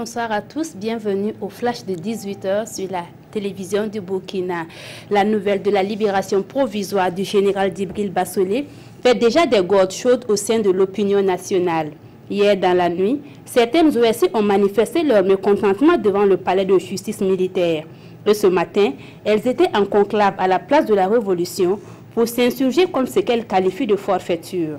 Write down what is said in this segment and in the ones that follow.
Bonsoir à tous, bienvenue au flash de 18h sur la télévision du Burkina. La nouvelle de la libération provisoire du général Djibril Bassolé fait déjà des gordes chaudes au sein de l'opinion nationale. Hier dans la nuit, certaines OSC ont manifesté leur mécontentement devant le palais de justice militaire. Et ce matin, elles étaient en conclave à la place de la Révolution pour s'insurger contre ce qu'elles qualifient de forfaiture.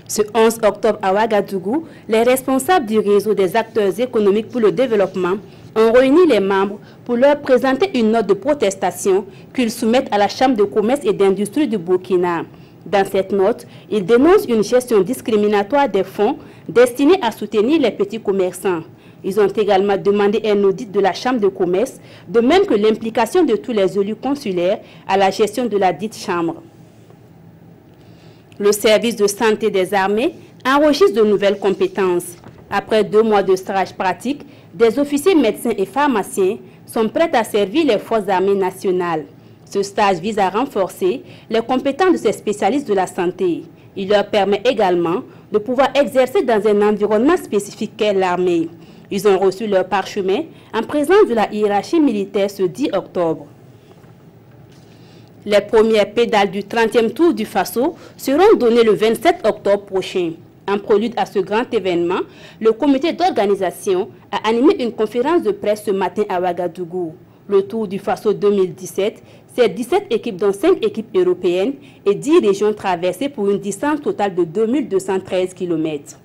Ce 11 octobre à Ouagadougou, les responsables du réseau des acteurs économiques pour le développement ont réuni les membres pour leur présenter une note de protestation qu'ils soumettent à la Chambre de commerce et d'industrie du Burkina. Dans cette note, ils dénoncent une gestion discriminatoire des fonds destinés à soutenir les petits commerçants. Ils ont également demandé un audit de la Chambre de commerce, de même que l'implication de tous les élus consulaires à la gestion de la dite Chambre. Le service de santé des armées enregistre de nouvelles compétences. Après 2 mois de stage pratique, des officiers médecins et pharmaciens sont prêts à servir les forces armées nationales. Ce stage vise à renforcer les compétences de ces spécialistes de la santé. Il leur permet également de pouvoir exercer dans un environnement spécifique qu'est l'armée. Ils ont reçu leur parchemin en présence de la hiérarchie militaire ce 10 octobre. Les premières pédales du 30e tour du Faso seront données le 27 octobre prochain. En prélude à ce grand événement, le comité d'organisation a animé une conférence de presse ce matin à Ouagadougou. Le Tour du Faso 2017, c'est 17 équipes dont 5 équipes européennes et 10 régions traversées pour une distance totale de 2213 km.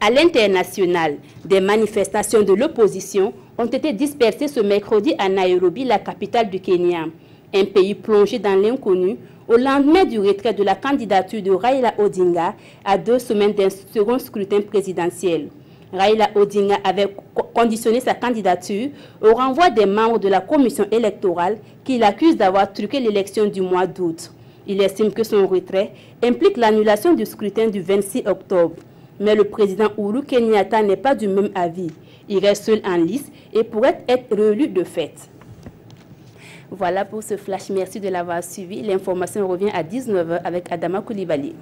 À l'international, des manifestations de l'opposition ont été dispersées ce mercredi à Nairobi, la capitale du Kenya. Un pays plongé dans l'inconnu au lendemain du retrait de la candidature de Raila Odinga à 2 semaines d'un second scrutin présidentiel. Raila Odinga avait conditionné sa candidature au renvoi des membres de la commission électorale qu'il accuse d'avoir truqué l'élection du mois d'août. Il estime que son retrait implique l'annulation du scrutin du 26 octobre. Mais le président Uhuru Kenyatta n'est pas du même avis. Il reste seul en lice et pourrait être réélu de fait. Voilà pour ce flash. Merci de l'avoir suivi. L'information revient à 19h avec Adama Koulibaly.